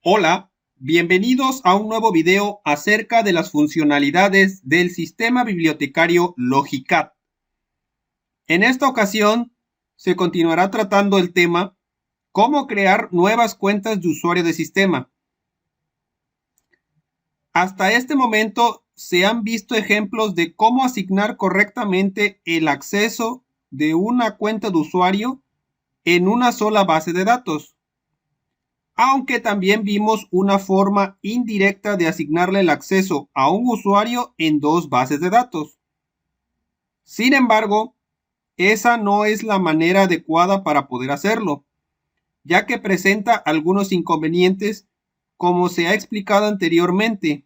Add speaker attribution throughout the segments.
Speaker 1: Hola, bienvenidos a un nuevo video acerca de las funcionalidades del sistema bibliotecario Logicat. En esta ocasión se continuará tratando el tema cómo crear nuevas cuentas de usuario de sistema. Hasta este momento se han visto ejemplos de cómo asignar correctamente el acceso de una cuenta de usuario en una sola base de datos. Aunque también vimos una forma indirecta de asignarle el acceso a un usuario en dos bases de datos. Sin embargo, esa no es la manera adecuada para poder hacerlo, ya que presenta algunos inconvenientes, como se ha explicado anteriormente.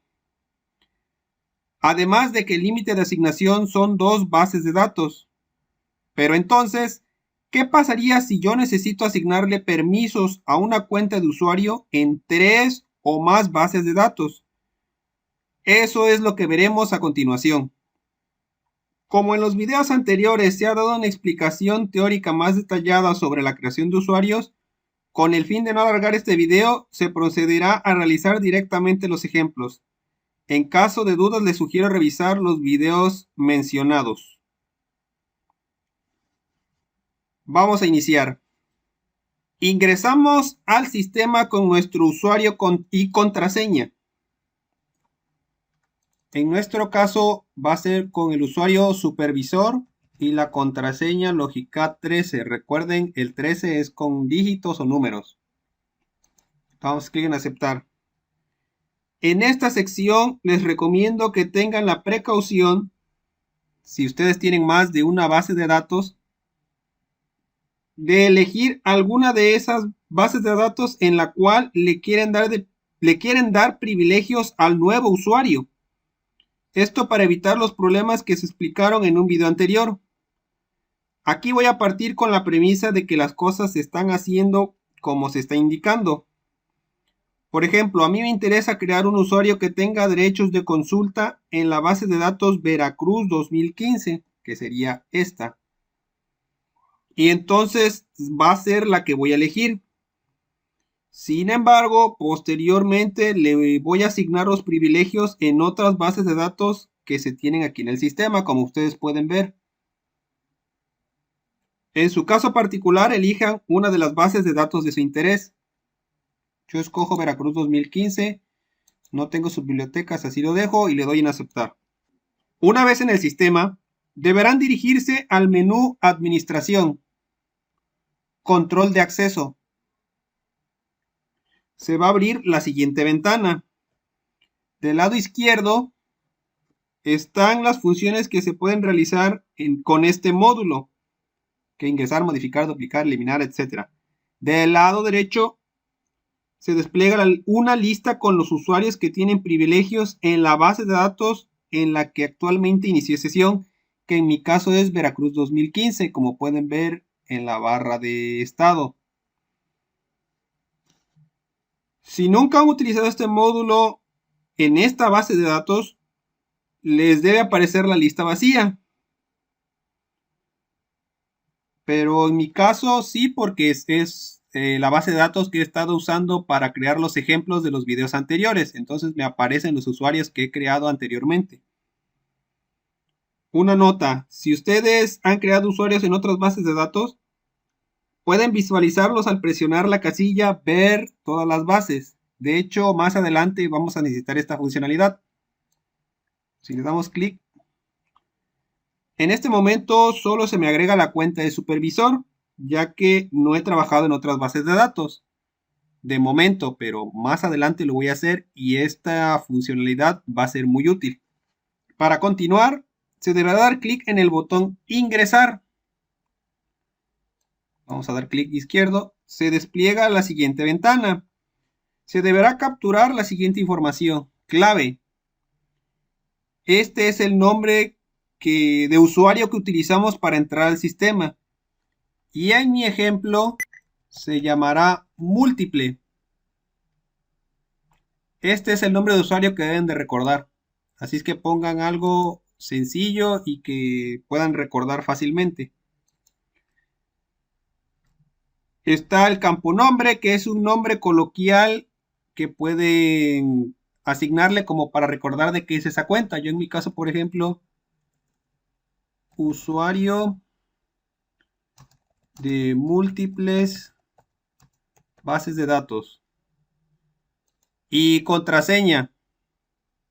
Speaker 1: Además de que el límite de asignación son dos bases de datos. Pero entonces, ¿qué pasaría si yo necesito asignarle permisos a una cuenta de usuario en 3 o más bases de datos? Eso es lo que veremos a continuación. Como en los videos anteriores se ha dado una explicación teórica más detallada sobre la creación de usuarios, con el fin de no alargar este video, se procederá a realizar directamente los ejemplos. En caso de dudas, les sugiero revisar los videos mencionados. Vamos a iniciar. Ingresamos al sistema con nuestro usuario y contraseña. En nuestro caso va a ser con el usuario supervisor y la contraseña Logicat 13. Recuerden, el 13 es con dígitos o números. Damos clic en aceptar. En esta sección les recomiendo que tengan la precaución, si ustedes tienen más de una base de datos, de elegir alguna de esas bases de datos en la cual le quieren dar privilegios al nuevo usuario. Esto para evitar los problemas que se explicaron en un video anterior. Aquí voy a partir con la premisa de que las cosas se están haciendo como se está indicando. Por ejemplo, a mí me interesa crear un usuario que tenga derechos de consulta en la base de datos Veracruz 2015, que sería esta. Y entonces va a ser la que voy a elegir. Sin embargo, posteriormente le voy a asignar los privilegios en otras bases de datos que se tienen aquí en el sistema, como ustedes pueden ver. En su caso particular, elijan una de las bases de datos de su interés. Yo escojo Veracruz 2015, no tengo subbibliotecas, así lo dejo y le doy en aceptar. Una vez en el sistema, deberán dirigirse al menú Administración, Control de acceso. Se va a abrir la siguiente ventana. Del lado izquierdo están las funciones que se pueden realizar con este módulo, que ingresar, modificar, duplicar, eliminar, etc. Del lado derecho se despliega una lista con los usuarios que tienen privilegios en la base de datos en la que actualmente inicié sesión, que en mi caso es Veracruz 2015, como pueden ver en la barra de estado. Si nunca han utilizado este módulo en esta base de datos, les debe aparecer la lista vacía. Pero en mi caso sí, porque es la base de datos que he estado usando para crear los ejemplos de los videos anteriores. Entonces me aparecen los usuarios que he creado anteriormente. Una nota, si ustedes han creado usuarios en otras bases de datos, pueden visualizarlos al presionar la casilla ver todas las bases. De hecho, más adelante vamos a necesitar esta funcionalidad. Si le damos clic, en este momento solo se me agrega la cuenta de supervisor, ya que no he trabajado en otras bases de datos de momento, pero más adelante lo voy a hacer y esta funcionalidad va a ser muy útil. Para continuar, se deberá dar clic en el botón ingresar. Vamos a dar clic izquierdo. Se despliega la siguiente ventana. Se deberá capturar la siguiente información. Clave. Este es el nombre de usuario que utilizamos para entrar al sistema. Y en mi ejemplo se llamará múltiple. Este es el nombre de usuario que deben de recordar. Así es que pongan algo sencillo y que puedan recordar fácilmente. Está el campo nombre, que es un nombre coloquial que pueden asignarle como para recordar de qué es esa cuenta. Yo en mi caso, por ejemplo, usuario de múltiples bases de datos y contraseña,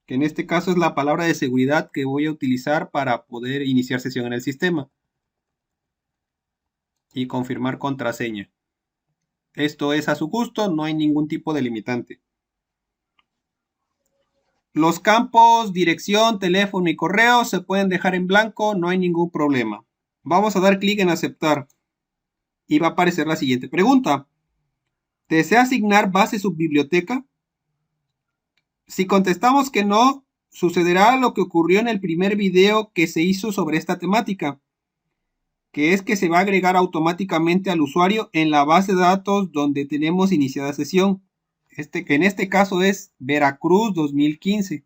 Speaker 1: que en este caso es la palabra de seguridad que voy a utilizar para poder iniciar sesión en el sistema y confirmar contraseña. Esto es a su gusto, no hay ningún tipo de limitante. Los campos dirección, teléfono y correo se pueden dejar en blanco, no hay ningún problema. Vamos a dar clic en aceptar y va a aparecer la siguiente pregunta. ¿Desea asignar base subbiblioteca? Si contestamos que no, sucederá lo que ocurrió en el primer video que se hizo sobre esta temática, que es que se va a agregar automáticamente al usuario en la base de datos donde tenemos iniciada sesión. Que en este caso es Veracruz 2015.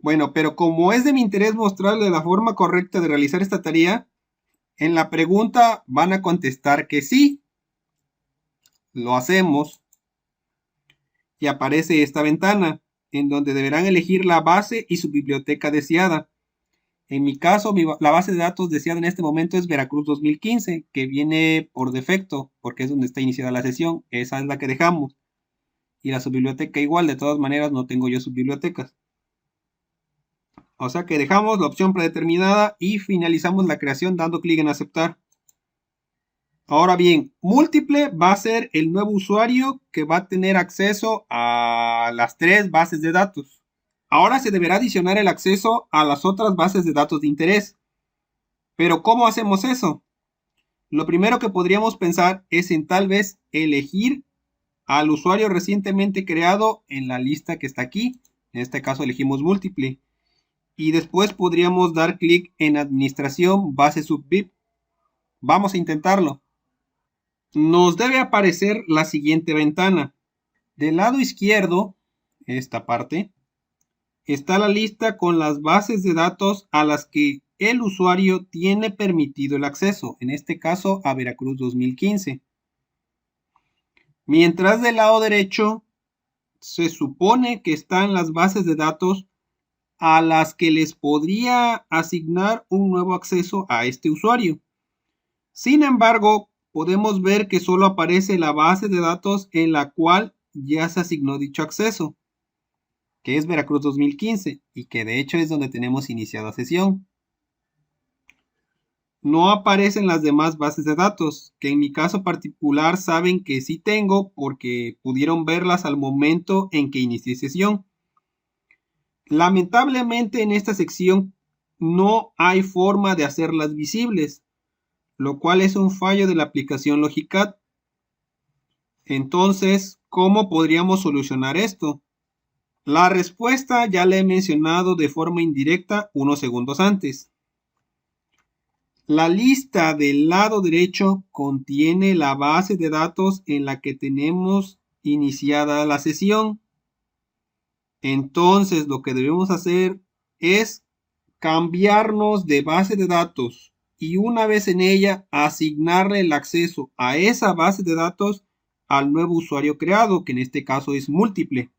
Speaker 1: Bueno, pero como es de mi interés mostrarle la forma correcta de realizar esta tarea, en la pregunta van a contestar que sí. Lo hacemos y aparece esta ventana en donde deberán elegir la base y su biblioteca deseada. En mi caso, la base de datos deseada en este momento es Veracruz 2015, que viene por defecto, porque es donde está iniciada la sesión. Esa es la que dejamos. Y la subbiblioteca igual, de todas maneras no tengo yo subbibliotecas. O sea que dejamos la opción predeterminada y finalizamos la creación dando clic en aceptar. Ahora bien, múltiple va a ser el nuevo usuario que va a tener acceso a las 3 bases de datos. Ahora se deberá adicionar el acceso a las otras bases de datos de interés. Pero ¿cómo hacemos eso? Lo primero que podríamos pensar es en tal vez elegir al usuario recientemente creado en la lista que está aquí. En este caso elegimos múltiple. Y después podríamos dar clic en administración base subbib. Vamos a intentarlo. Nos debe aparecer la siguiente ventana. Del lado izquierdo, esta parte, está la lista con las bases de datos a las que el usuario tiene permitido el acceso, en este caso a Veracruz 2015. Mientras del lado derecho se supone que están las bases de datos a las que les podría asignar un nuevo acceso a este usuario. Sin embargo, podemos ver que solo aparece la base de datos en la cual ya se asignó dicho acceso, que es Veracruz 2015 y que de hecho es donde tenemos iniciada sesión. No aparecen las demás bases de datos, que en mi caso particular saben que sí tengo porque pudieron verlas al momento en que inicié sesión. Lamentablemente en esta sección no hay forma de hacerlas visibles, lo cual es un fallo de la aplicación Logicat. Entonces, ¿cómo podríamos solucionar esto? La respuesta ya la he mencionado de forma indirecta unos segundos antes. La lista del lado derecho contiene la base de datos en la que tenemos iniciada la sesión. Entonces, lo que debemos hacer es cambiarnos de base de datos y una vez en ella asignarle el acceso a esa base de datos al nuevo usuario creado, que en este caso es múltiple.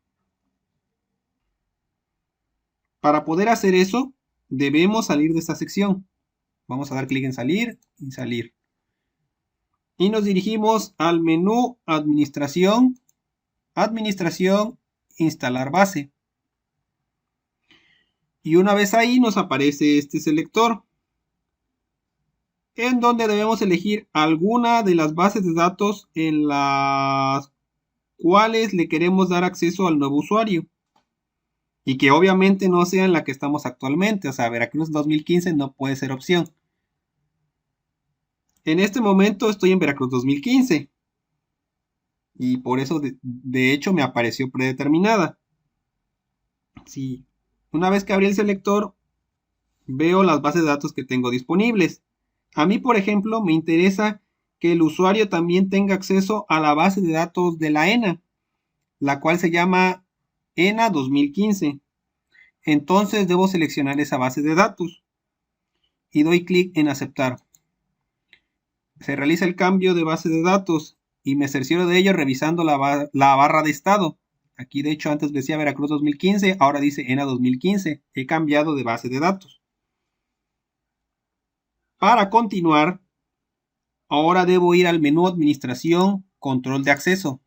Speaker 1: Para poder hacer eso, debemos salir de esta sección. Vamos a dar clic en salir y salir. Y nos dirigimos al menú Administración, Administración, Instalar base. Y una vez ahí nos aparece este selector, en donde debemos elegir alguna de las bases de datos en las cuales le queremos dar acceso al nuevo usuario. Y que obviamente no sea en la que estamos actualmente, o sea, Veracruz 2015 no puede ser opción. En este momento estoy en Veracruz 2015. Y por eso, de hecho, me apareció predeterminada. Sí. Una vez que abrí el selector, veo las bases de datos que tengo disponibles. A mí, por ejemplo, me interesa que el usuario también tenga acceso a la base de datos de la ENA, la cual se llama ENA 2015. Entonces debo seleccionar esa base de datos y doy clic en aceptar. Se realiza el cambio de base de datos y me cercioro de ello revisando la barra de estado. Aquí de hecho antes decía Veracruz 2015, ahora dice ENA 2015. He cambiado de base de datos. Para continuar, ahora debo ir al menú Administración, Control de Acceso.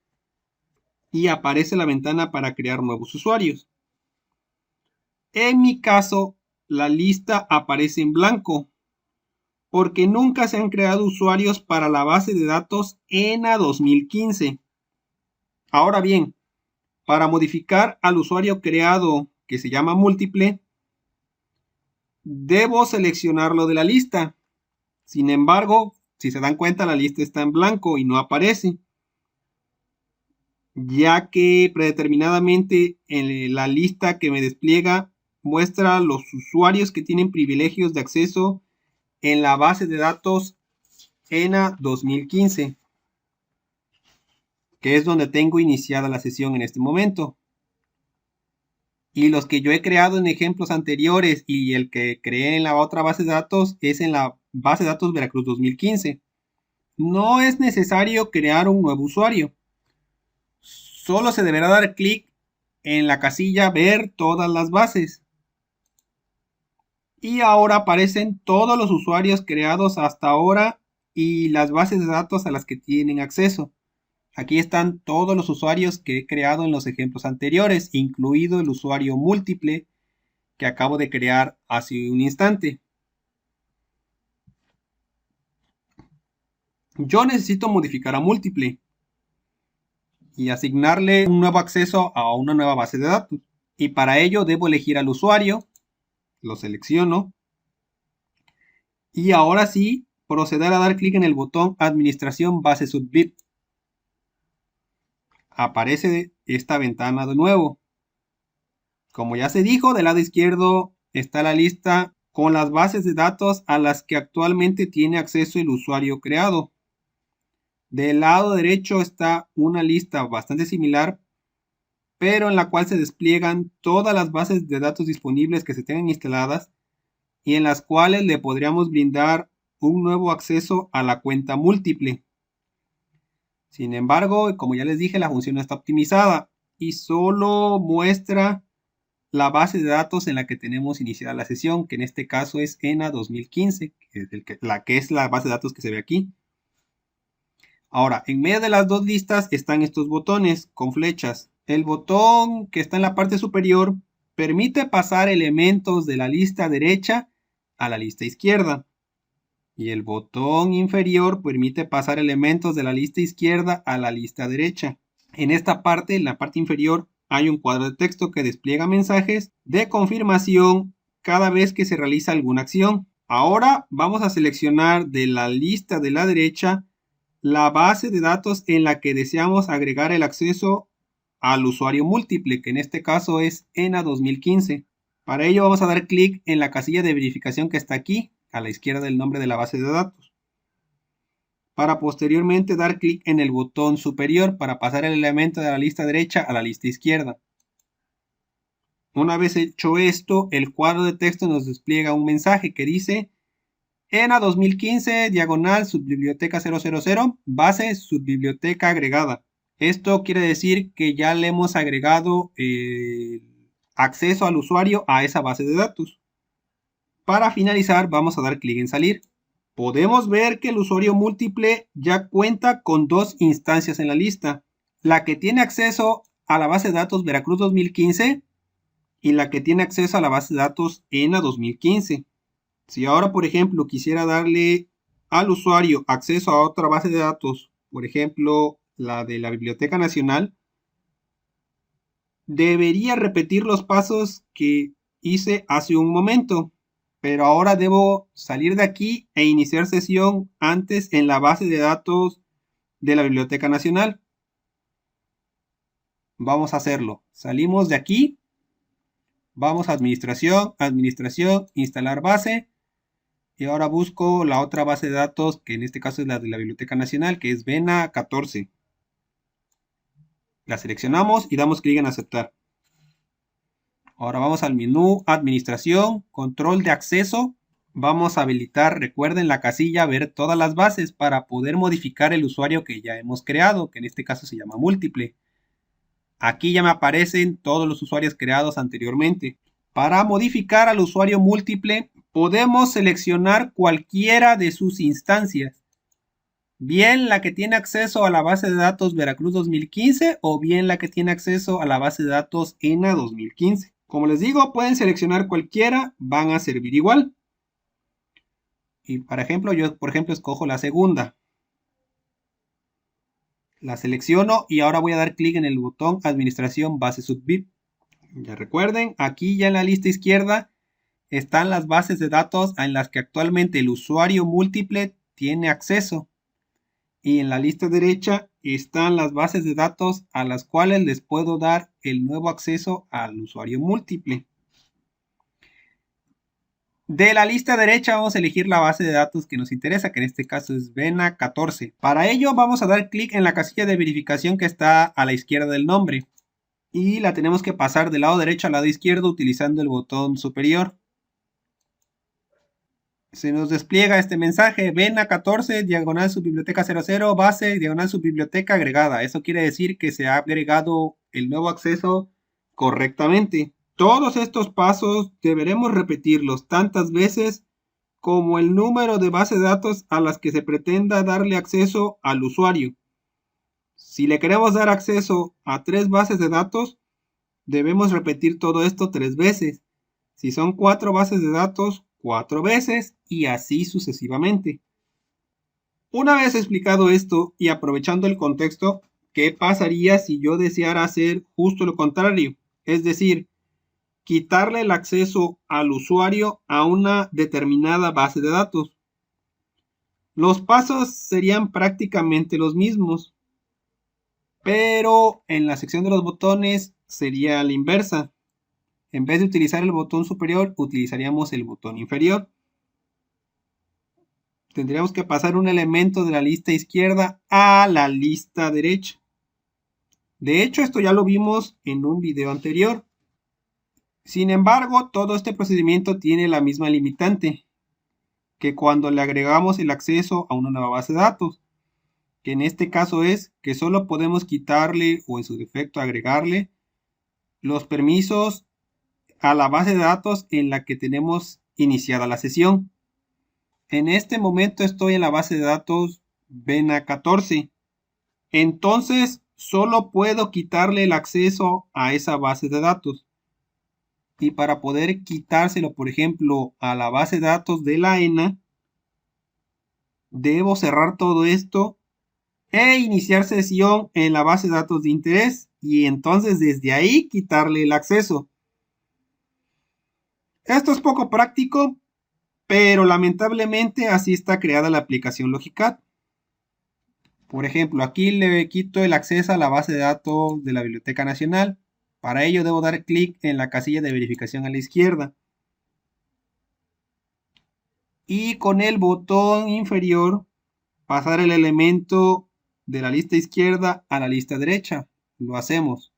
Speaker 1: Y aparece la ventana para crear nuevos usuarios. En mi caso, la lista aparece en blanco, porque nunca se han creado usuarios para la base de datos ENA 2015. Ahora bien, para modificar al usuario creado, que se llama múltiple, debo seleccionarlo de la lista. Sin embargo, si se dan cuenta, la lista está en blanco y no aparece, ya que predeterminadamente en la lista que me despliega muestra los usuarios que tienen privilegios de acceso en la base de datos ENA 2015, que es donde tengo iniciada la sesión en este momento. Y los que yo he creado en ejemplos anteriores y el que creé en la otra base de datos es en la base de datos Veracruz 2015. No es necesario crear un nuevo usuario. Solo se deberá dar clic en la casilla Ver todas las bases. Y ahora aparecen todos los usuarios creados hasta ahora y las bases de datos a las que tienen acceso. Aquí están todos los usuarios que he creado en los ejemplos anteriores, incluido el usuario múltiple que acabo de crear hace un instante. Yo necesito modificar a múltiple y asignarle un nuevo acceso a una nueva base de datos. Y para ello debo elegir al usuario, lo selecciono y ahora sí proceder a dar clic en el botón Administración Base Submit. Aparece esta ventana de nuevo. Como ya se dijo, del lado izquierdo está la lista con las bases de datos a las que actualmente tiene acceso el usuario creado. Del lado derecho está una lista bastante similar, pero en la cual se despliegan todas las bases de datos disponibles que se tengan instaladas y en las cuales le podríamos brindar un nuevo acceso a la cuenta múltiple. Sin embargo, como ya les dije, la función no está optimizada y solo muestra la base de datos en la que tenemos iniciada la sesión, que en este caso es ENA 2015, que es la base de datos que se ve aquí. Ahora, en medio de las dos listas están estos botones con flechas. El botón que está en la parte superior permite pasar elementos de la lista derecha a la lista izquierda. Y el botón inferior permite pasar elementos de la lista izquierda a la lista derecha. En esta parte, en la parte inferior, hay un cuadro de texto que despliega mensajes de confirmación cada vez que se realiza alguna acción. Ahora vamos a seleccionar de la lista de la derecha la base de datos en la que deseamos agregar el acceso al usuario múltiple, que en este caso es ENA 2015. Para ello vamos a dar clic en la casilla de verificación que está aquí, a la izquierda del nombre de la base de datos, para posteriormente dar clic en el botón superior para pasar el elemento de la lista derecha a la lista izquierda. Una vez hecho esto, el cuadro de texto nos despliega un mensaje que dice ENA 2015, diagonal, subbiblioteca 000, base, subbiblioteca agregada. Esto quiere decir que ya le hemos agregado acceso al usuario a esa base de datos. Para finalizar, vamos a dar clic en salir. Podemos ver que el usuario múltiple ya cuenta con dos instancias en la lista. La que tiene acceso a la base de datos Veracruz 2015 y la que tiene acceso a la base de datos ENA 2015. Si ahora, por ejemplo, quisiera darle al usuario acceso a otra base de datos, por ejemplo, la de la Biblioteca Nacional, debería repetir los pasos que hice hace un momento, pero ahora debo salir de aquí e iniciar sesión antes en la base de datos de la Biblioteca Nacional. Vamos a hacerlo. Salimos de aquí, vamos a Administración, Administración, Instalar base. Y ahora busco la otra base de datos, que en este caso es la de la Biblioteca Nacional, que es VENA 14. La seleccionamos y damos clic en aceptar. Ahora vamos al menú Administración, Control de Acceso. vamos a habilitar, recuerden la casilla ver todas las bases para poder modificar el usuario que ya hemos creado, que en este caso se llama múltiple. Aquí ya me aparecen todos los usuarios creados anteriormente. Para modificar al usuario múltiple, podemos seleccionar cualquiera de sus instancias. Bien la que tiene acceso a la base de datos Veracruz 2015 o bien la que tiene acceso a la base de datos ENA 2015. Como les digo, pueden seleccionar cualquiera, van a servir igual. Y por ejemplo, yo escojo la segunda. La selecciono y ahora voy a dar clic en el botón Administración Base Subvip. Ya recuerden, aquí ya en la lista izquierda están las bases de datos en las que actualmente el usuario múltiple tiene acceso. Y en la lista derecha están las bases de datos a las cuales les puedo dar el nuevo acceso al usuario múltiple. De la lista derecha vamos a elegir la base de datos que nos interesa, que en este caso es VENA 14. Para ello vamos a dar clic en la casilla de verificación que está a la izquierda del nombre. Y la tenemos que pasar del lado derecho al lado izquierdo utilizando el botón superior. Se nos despliega este mensaje, VENA 14, diagonal subbiblioteca 00, base, diagonal subbiblioteca agregada. Eso quiere decir que se ha agregado el nuevo acceso correctamente. Todos estos pasos deberemos repetirlos tantas veces como el número de base de datos a las que se pretenda darle acceso al usuario. Si le queremos dar acceso a 3 bases de datos, debemos repetir todo esto 3 veces. Si son 4 bases de datos, 4 veces y así sucesivamente. Una vez explicado esto y aprovechando el contexto, ¿qué pasaría si yo deseara hacer justo lo contrario? Es decir, quitarle el acceso al usuario a una determinada base de datos. Los pasos serían prácticamente los mismos, pero en la sección de los botones sería la inversa. En vez de utilizar el botón superior, utilizaríamos el botón inferior. Tendríamos que pasar un elemento de la lista izquierda a la lista derecha. De hecho, esto ya lo vimos en un video anterior. Sin embargo, todo este procedimiento tiene la misma limitante que cuando le agregamos el acceso a una nueva base de datos, que en este caso es que solo podemos quitarle o en su defecto agregarle los permisos a la base de datos en la que tenemos iniciada la sesión. En este momento estoy en la base de datos VENA 14. Entonces, solo puedo quitarle el acceso a esa base de datos. Y para poder quitárselo, por ejemplo, a la base de datos de la ENA, debo cerrar todo esto e iniciar sesión en la base de datos de interés. Y entonces desde ahí quitarle el acceso. Esto es poco práctico, pero lamentablemente así está creada la aplicación Logicat. Por ejemplo, aquí le quito el acceso a la base de datos de la Biblioteca Nacional. Para ello debo dar clic en la casilla de verificación a la izquierda. Y con el botón inferior pasar el elemento de la lista izquierda a la lista derecha. Lo hacemos.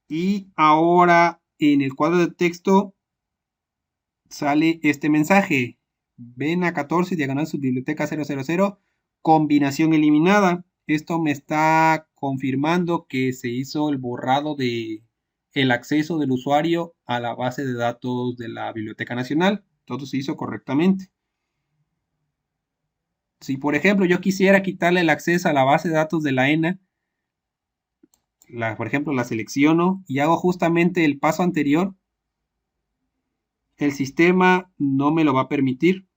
Speaker 1: Y ahora en el cuadro de texto sale este mensaje. VENA 14, diagonal subbiblioteca 000, combinación eliminada. Esto me está confirmando que se hizo el borrado de el acceso del usuario a la base de datos de la Biblioteca Nacional. Todo se hizo correctamente. Si por ejemplo yo quisiera quitarle el acceso a la base de datos de la ENA, por ejemplo la selecciono y hago justamente el paso anterior, el sistema no me lo va a permitir.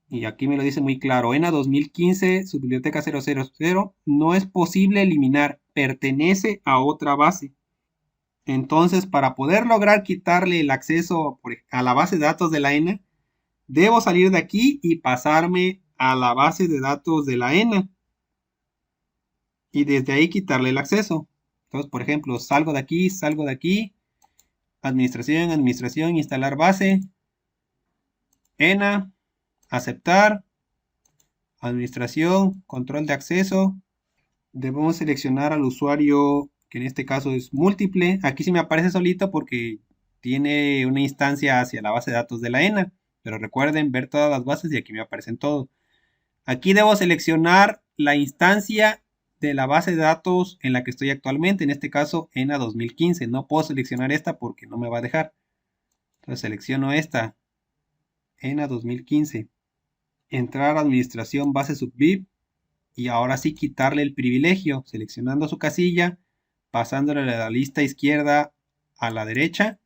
Speaker 1: Y aquí me lo dice muy claro, ENA 2015, subbiblioteca 000, no es posible eliminar, pertenece a otra base. Entonces, para poder lograr quitarle el acceso a la base de datos de la ENA, debo salir de aquí y pasarme a la base de datos de la ENA. Y desde ahí quitarle el acceso. Entonces, por ejemplo, salgo de aquí, administración, instalar base, ENA, aceptar, administración, control de acceso. Debemos seleccionar al usuario, que en este caso es múltiple. Aquí sí me aparece solito porque tiene una instancia hacia la base de datos de la ENA. Pero recuerden ver todas las bases y aquí me aparecen todo. Aquí debo seleccionar la instancia de la base de datos en la que estoy actualmente, en este caso ENA 2015. No puedo seleccionar esta porque no me va a dejar. Entonces selecciono esta, ENA 2015. Entrar a administración base subbib y ahora sí quitarle el privilegio, seleccionando su casilla, pasándole de la lista izquierda a la derecha.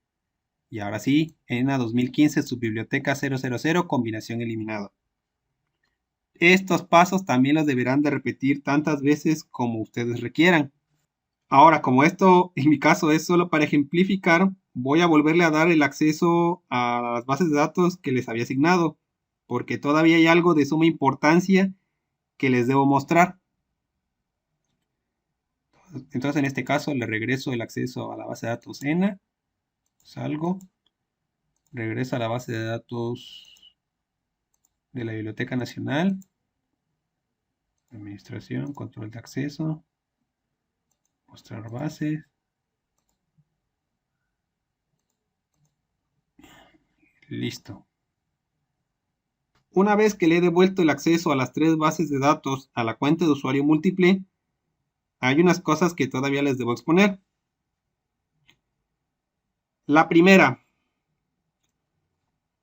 Speaker 1: Y ahora sí, ENA 2015 subbiblioteca 000, combinación eliminada. Estos pasos también los deberán de repetir tantas veces como ustedes requieran. Ahora, como esto en mi caso es solo para ejemplificar, voy a volverle a dar el acceso a las bases de datos que les había asignado, porque todavía hay algo de suma importancia que les debo mostrar. Entonces, en este caso, le regreso el acceso a la base de datos ENA, salgo, regreso a la base de datos de la Biblioteca Nacional, administración, control de acceso, mostrar bases. Listo. Una vez que le he devuelto el acceso a las 3 bases de datos a la cuenta de usuario múltiple, hay unas cosas que todavía les debo exponer. La primera,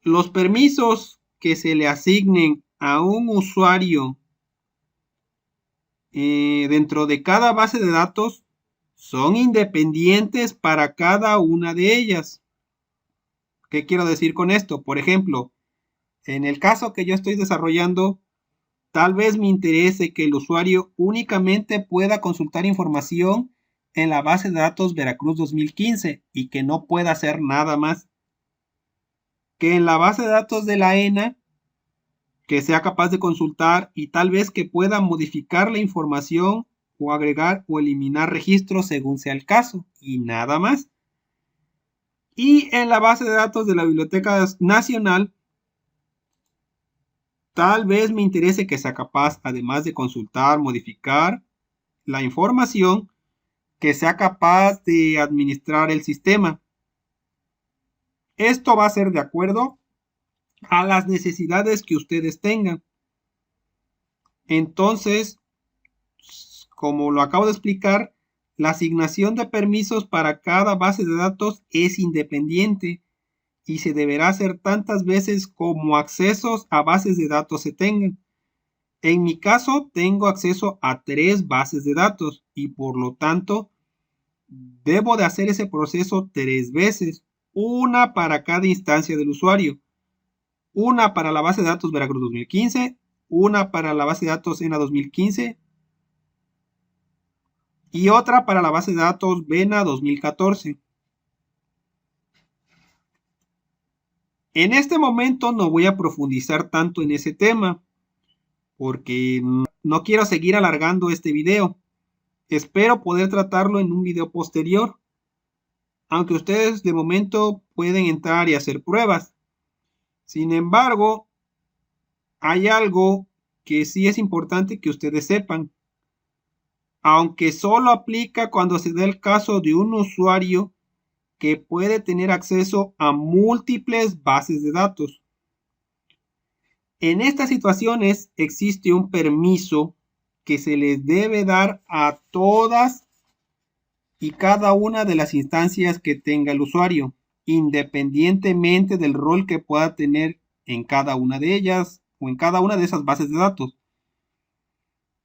Speaker 1: los permisos que se le asignen a un usuario dentro de cada base de datos son independientes para cada una de ellas. ¿Qué quiero decir con esto? Por ejemplo, en el caso que yo estoy desarrollando, tal vez me interese que el usuario únicamente pueda consultar información en la base de datos Veracruz 2015 y que no pueda hacer nada más. Que en la base de datos de la ENA, que sea capaz de consultar y tal vez que pueda modificar la información o agregar o eliminar registros según sea el caso y nada más. Y en la base de datos de la Biblioteca Nacional, tal vez me interese que sea capaz, además de consultar, modificar la información, que sea capaz de administrar el sistema. Esto va a ser de acuerdo a las necesidades que ustedes tengan. Entonces, como lo acabo de explicar, la asignación de permisos para cada base de datos es independiente y se deberá hacer tantas veces como accesos a bases de datos se tengan. En mi caso, tengo acceso a 3 bases de datos y por lo tanto, debo de hacer ese proceso 3 veces, una para cada instancia del usuario, una para la base de datos Veracruz 2015, una para la base de datos ENA 2015 y otra para la base de datos VENA 2014. En este momento no voy a profundizar tanto en ese tema porque no quiero seguir alargando este video. Espero poder tratarlo en un video posterior, aunque ustedes de momento pueden entrar y hacer pruebas. Sin embargo, hay algo que sí es importante que ustedes sepan. Aunque solo aplica cuando se da el caso de un usuario que puede tener acceso a múltiples bases de datos. En estas situaciones existe un permiso que se les debe dar a todas y cada una de las instancias que tenga el usuario, independientemente del rol que pueda tener en cada una de ellas o en cada una de esas bases de datos.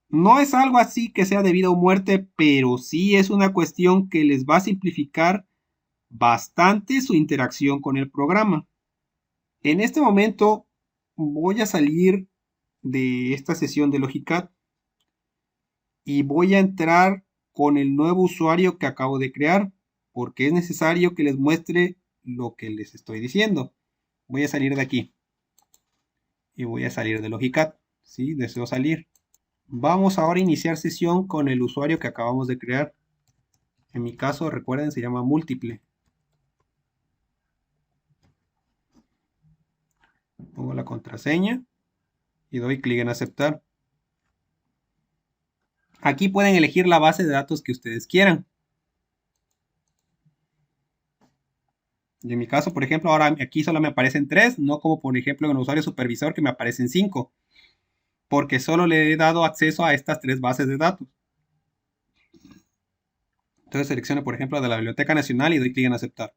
Speaker 1: No es algo así que sea de vida o muerte, pero sí es una cuestión que les va a simplificar bastante su interacción con el programa. En este momento voy a salir de esta sesión de Logicat y voy a entrar con el nuevo usuario que acabo de crear, porque es necesario que les muestre lo que les estoy diciendo. Voy a salir de aquí y voy a salir de Logicat. ¿Sí? Deseo salir. Vamos ahora a iniciar sesión con el usuario que acabamos de crear. En mi caso, recuerden, se llama múltiple. Pongo la contraseña y doy clic en aceptar. Aquí pueden elegir la base de datos que ustedes quieran. Y en mi caso, por ejemplo, ahora aquí solo me aparecen 3, no como por ejemplo en el usuario supervisor que me aparecen 5, porque solo le he dado acceso a estas 3 bases de datos. Entonces selecciono, por ejemplo, de la Biblioteca Nacional y doy clic en aceptar.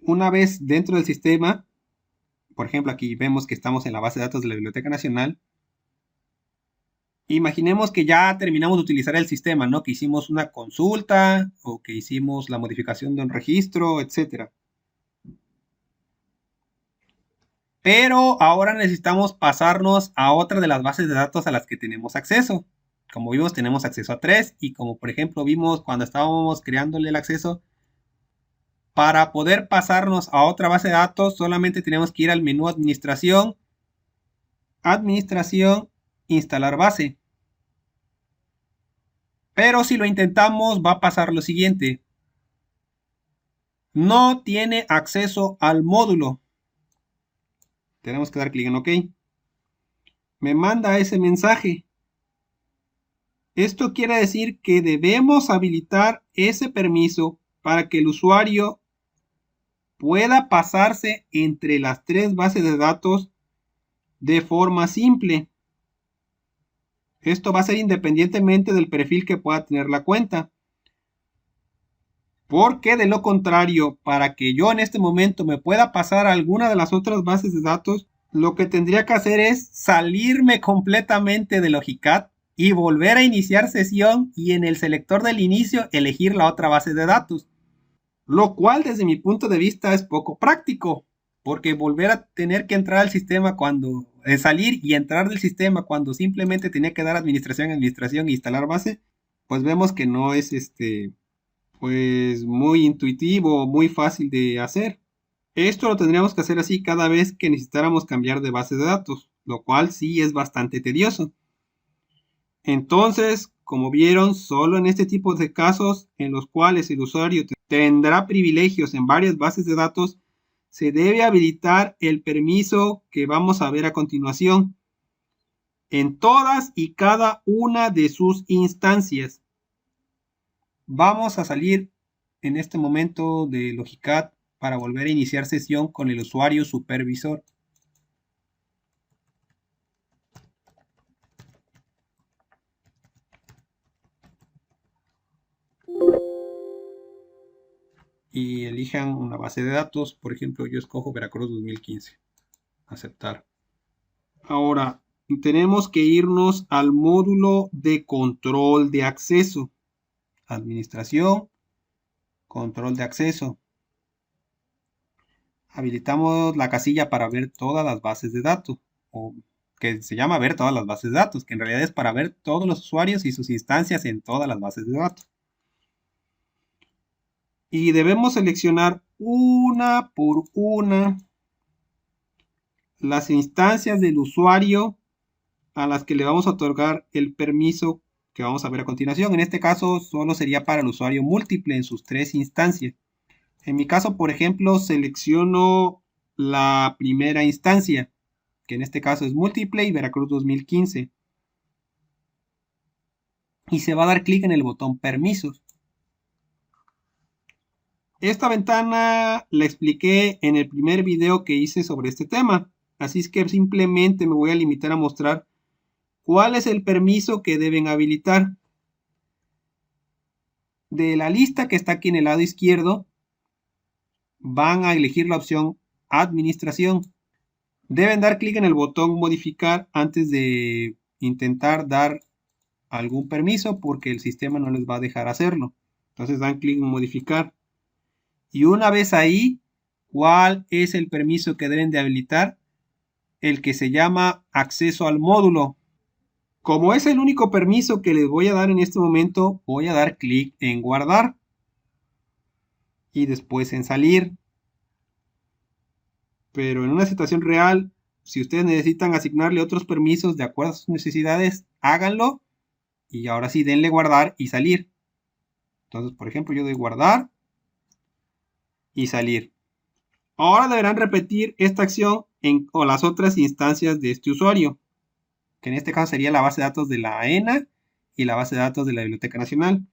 Speaker 1: Una vez dentro del sistema, por ejemplo, aquí vemos que estamos en la base de datos de la Biblioteca Nacional. Imaginemos que ya terminamos de utilizar el sistema, ¿no? Que hicimos una consulta o que hicimos la modificación de un registro, etcétera. Pero ahora necesitamos pasarnos a otra de las bases de datos a las que tenemos acceso. Como vimos, tenemos acceso a 3 y como por ejemplo vimos cuando estábamos creándole el acceso, para poder pasarnos a otra base de datos solamente tenemos que ir al menú administración, instalar base. Pero si lo intentamos va a pasar lo siguiente. No tiene acceso al módulo. Tenemos que dar clic en OK. Me manda ese mensaje. Esto quiere decir que debemos habilitar ese permiso para que el usuario pueda pasarse entre las 3 bases de datos de forma simple. Esto va a ser independientemente del perfil que pueda tener la cuenta. Porque de lo contrario, para que yo en este momento me pueda pasar a alguna de las otras bases de datos, lo que tendría que hacer es salirme completamente de Logicat y volver a iniciar sesión y en el selector del inicio elegir la otra base de datos. Lo cual desde mi punto de vista es poco práctico, porque volver a tener que entrar al sistema cuando salir y entrar del sistema cuando simplemente tenía que dar administración e instalar base, pues vemos que no es pues muy intuitivo, muy fácil de hacer. Esto lo tendríamos que hacer así cada vez que necesitáramos cambiar de base de datos, lo cual sí es bastante tedioso. Entonces, como vieron, solo en este tipo de casos en los cuales el usuario tendrá privilegios en varias bases de datos, se debe habilitar el permiso que vamos a ver a continuación en todas y cada una de sus instancias. Vamos a salir en este momento de Logicat para volver a iniciar sesión con el usuario supervisor. Y elijan una base de datos. Por ejemplo, yo escojo Veracruz 2015. Aceptar. Ahora, tenemos que irnos al módulo de control de acceso. Administración, control de acceso. Habilitamos la casilla para ver todas las bases de datos. O que se llama ver todas las bases de datos, que en realidad es para ver todos los usuarios y sus instancias en todas las bases de datos. Y debemos seleccionar una por una las instancias del usuario a las que le vamos a otorgar el permiso que vamos a ver a continuación. En este caso solo sería para el usuario múltiple en sus 3 instancias. En mi caso, por ejemplo, selecciono la primera instancia, que en este caso es múltiple y Veracruz 2015. Y se va a dar clic en el botón permisos. Esta ventana la expliqué en el primer video que hice sobre este tema, así es que simplemente me voy a limitar a mostrar cuál es el permiso que deben habilitar. De la lista que está aquí en el lado izquierdo, van a elegir la opción Administración. Deben dar clic en el botón Modificar antes de intentar dar algún permiso porque el sistema no les va a dejar hacerlo. Entonces dan clic en Modificar. Y una vez ahí, ¿cuál es el permiso que deben de habilitar? El que se llama acceso al módulo. Como es el único permiso que les voy a dar en este momento, voy a dar clic en guardar y después en salir. Pero en una situación real, si ustedes necesitan asignarle otros permisos de acuerdo a sus necesidades, háganlo y ahora sí denle guardar y salir. Entonces, por ejemplo, yo doy guardar y salir. Ahora deberán repetir esta acción o las otras instancias de este usuario, que en este caso sería la base de datos de la AENA y la base de datos de la Biblioteca Nacional.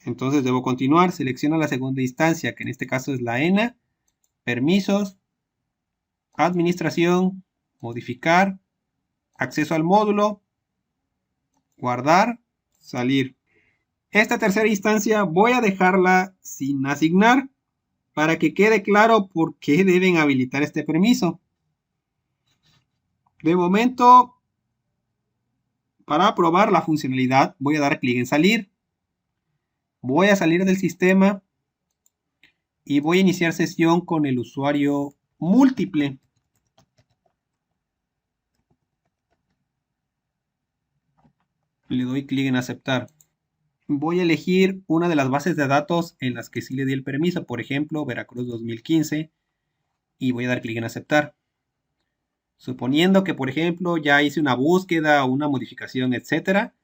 Speaker 1: Entonces debo continuar. Selecciono la segunda instancia, que en este caso es la ENA. Permisos. Administración. Modificar. Acceso al módulo. Guardar. Salir. Esta tercera instancia voy a dejarla sin asignar para que quede claro por qué deben habilitar este permiso. De momento, para probar la funcionalidad, voy a dar clic en salir. Voy a salir del sistema y voy a iniciar sesión con el usuario múltiple. Le doy clic en aceptar. Voy a elegir una de las bases de datos en las que sí le di el permiso, por ejemplo, Veracruz 2015, y voy a dar clic en aceptar. Suponiendo que, por ejemplo, ya hice una búsqueda o una modificación, etcétera,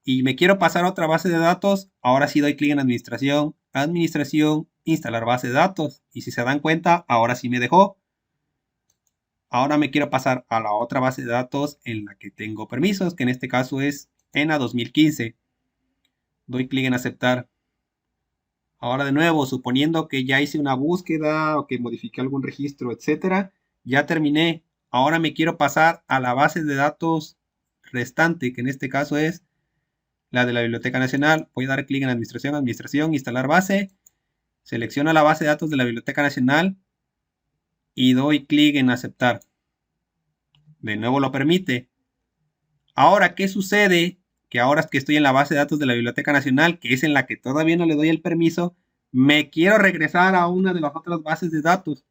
Speaker 1: y me quiero pasar a otra base de datos, ahora sí doy clic en administración, administración, instalar base de datos, y si se dan cuenta, ahora sí me dejó. Ahora me quiero pasar a la otra base de datos en la que tengo permisos, que en este caso es ENA 2015. Doy clic en aceptar. Ahora de nuevo, suponiendo que ya hice una búsqueda o que modifiqué algún registro, etcétera, ya terminé. Ahora me quiero pasar a la base de datos restante, que en este caso es la de la Biblioteca Nacional. Voy a dar clic en administración, administración, instalar base. Selecciono la base de datos de la Biblioteca Nacional y doy clic en aceptar. De nuevo lo permite. Ahora, ¿qué sucede? Que ahora que estoy en la base de datos de la Biblioteca Nacional, que es en la que todavía no le doy el permiso, me quiero regresar a una de las otras bases de datos.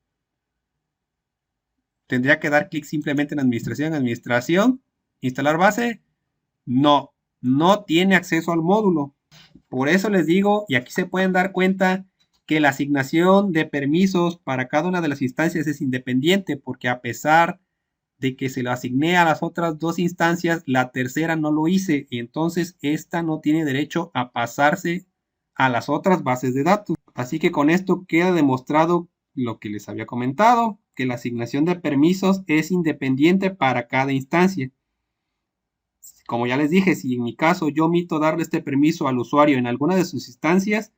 Speaker 1: Tendría que dar clic simplemente en administración, administración, instalar base. No, no tiene acceso al módulo. Por eso les digo, y aquí se pueden dar cuenta, que la asignación de permisos para cada una de las instancias es independiente, porque a pesar de que se lo asigné a las otras dos instancias, la tercera no lo hice, y entonces esta no tiene derecho a pasarse a las otras bases de datos. Así que con esto queda demostrado lo que les había comentado, que la asignación de permisos es independiente para cada instancia. Como ya les dije, si en mi caso yo omito darle este permiso al usuario en alguna de sus instancias,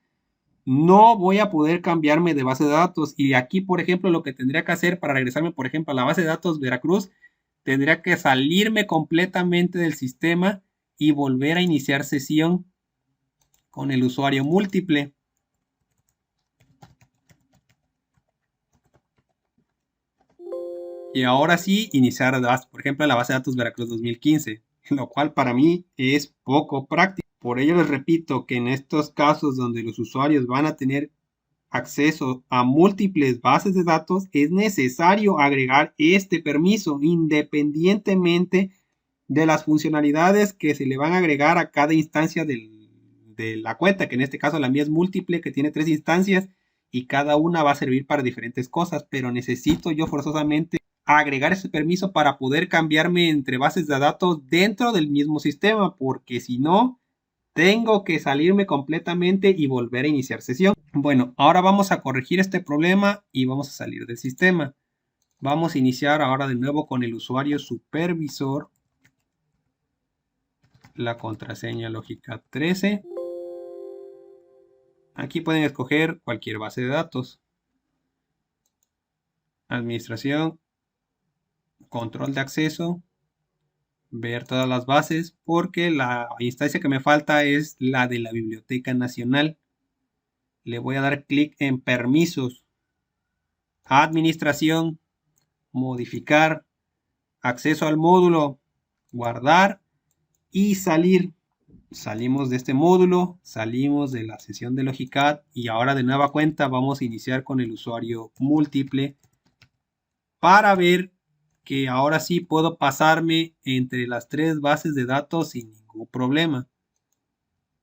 Speaker 1: no voy a poder cambiarme de base de datos. Y aquí, por ejemplo, lo que tendría que hacer para regresarme, por ejemplo, a la base de datos Veracruz, tendría que salirme completamente del sistema y volver a iniciar sesión con el usuario múltiple. Y ahora sí, iniciar, por ejemplo, la base de datos Veracruz 2015, lo cual para mí es poco práctico. Por ello les repito que en estos casos donde los usuarios van a tener acceso a múltiples bases de datos, es necesario agregar este permiso independientemente de las funcionalidades que se le van a agregar a cada instancia de la cuenta, que en este caso la mía es múltiple, que tiene 3 instancias y cada una va a servir para diferentes cosas, pero necesito yo forzosamente agregar ese permiso para poder cambiarme entre bases de datos dentro del mismo sistema, porque si no, tengo que salirme completamente y volver a iniciar sesión. Bueno, ahora vamos a corregir este problema y vamos a salir del sistema. Vamos a iniciar ahora de nuevo con el usuario supervisor. La contraseña lógica 13. Aquí pueden escoger cualquier base de datos. Administración, control de acceso, ver todas las bases, porque la instancia que me falta es la de la Biblioteca Nacional. Le voy a dar clic en permisos, administración, modificar, acceso al módulo, guardar y salir. Salimos de este módulo, salimos de la sesión de Logicad y ahora de nueva cuenta vamos a iniciar con el usuario múltiple para ver que ahora sí puedo pasarme entre las 3 bases de datos sin ningún problema.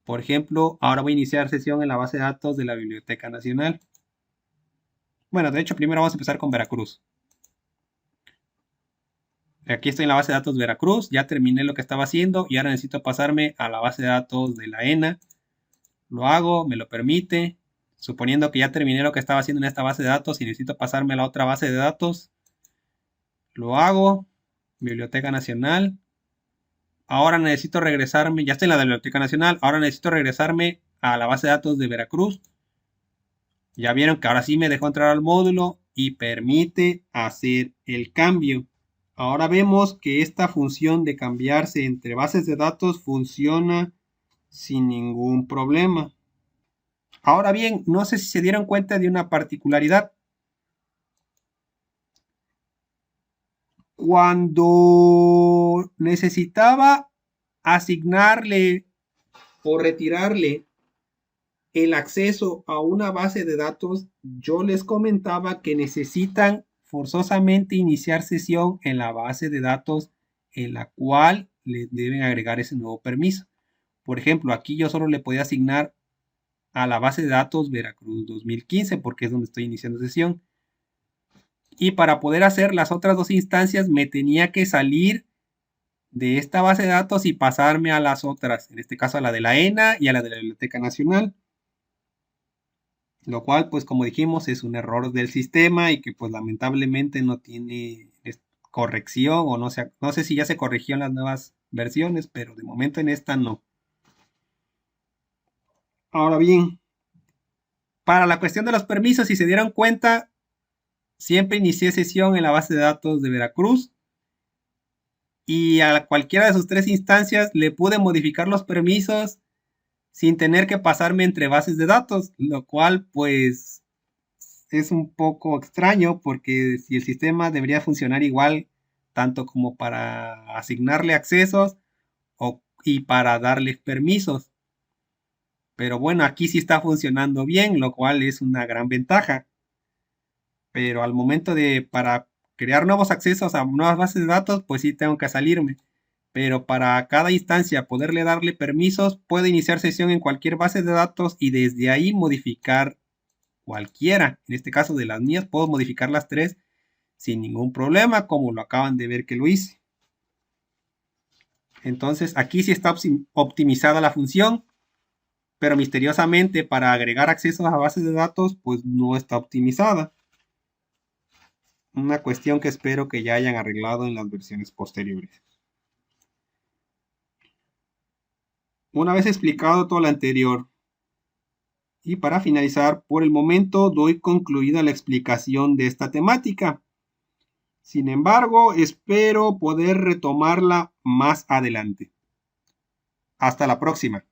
Speaker 1: Por ejemplo, ahora voy a iniciar sesión en la base de datos de la Biblioteca Nacional. Bueno, de hecho primero vamos a empezar con Veracruz. Aquí estoy en la base de datos Veracruz, ya terminé lo que estaba haciendo y ahora necesito pasarme a la base de datos de la ENA. Lo hago, me lo permite. Suponiendo que ya terminé lo que estaba haciendo en esta base de datos y necesito pasarme a la otra base de datos, lo hago. Biblioteca Nacional. Ahora necesito regresarme, ya estoy en la Biblioteca Nacional, ahora necesito regresarme a la base de datos de Veracruz. Ya vieron que ahora sí me dejó entrar al módulo y permite hacer el cambio. Ahora vemos que esta función de cambiarse entre bases de datos funciona sin ningún problema. Ahora bien, no sé si se dieron cuenta de una particularidad. Cuando necesitaba asignarle o retirarle el acceso a una base de datos, yo les comentaba que necesitan forzosamente iniciar sesión en la base de datos en la cual le deben agregar ese nuevo permiso. Por ejemplo, aquí yo solo le podía asignar a la base de datos Veracruz 2015 porque es donde estoy iniciando sesión. Y para poder hacer las otras dos instancias me tenía que salir de esta base de datos y pasarme a las otras, en este caso a la de la ENA y a la de la Biblioteca Nacional. Lo cual, pues como dijimos, es un error del sistema y que pues lamentablemente no tiene corrección o no sé si ya se corrigió en las nuevas versiones, pero de momento en esta no. Ahora bien, para la cuestión de los permisos, si se dieron cuenta, siempre inicié sesión en la base de datos de Veracruz y a cualquiera de sus tres instancias le pude modificar los permisos sin tener que pasarme entre bases de datos, lo cual pues es un poco extraño porque si el sistema debería funcionar igual tanto como para asignarle accesos y para darle permisos. Pero bueno, aquí sí está funcionando bien, lo cual es una gran ventaja. Pero al momento de para crear nuevos accesos a nuevas bases de datos, pues sí tengo que salirme. Pero para cada instancia poderle darle permisos, puedo iniciar sesión en cualquier base de datos y desde ahí modificar cualquiera. En este caso de las mías, puedo modificar las tres sin ningún problema, como lo acaban de ver que lo hice. Entonces aquí sí está optimizada la función, pero misteriosamente para agregar accesos a bases de datos, pues no está optimizada. Una cuestión que espero que ya hayan arreglado en las versiones posteriores. Una vez explicado todo lo anterior, y para finalizar, por el momento doy concluida la explicación de esta temática. Sin embargo, espero poder retomarla más adelante. Hasta la próxima.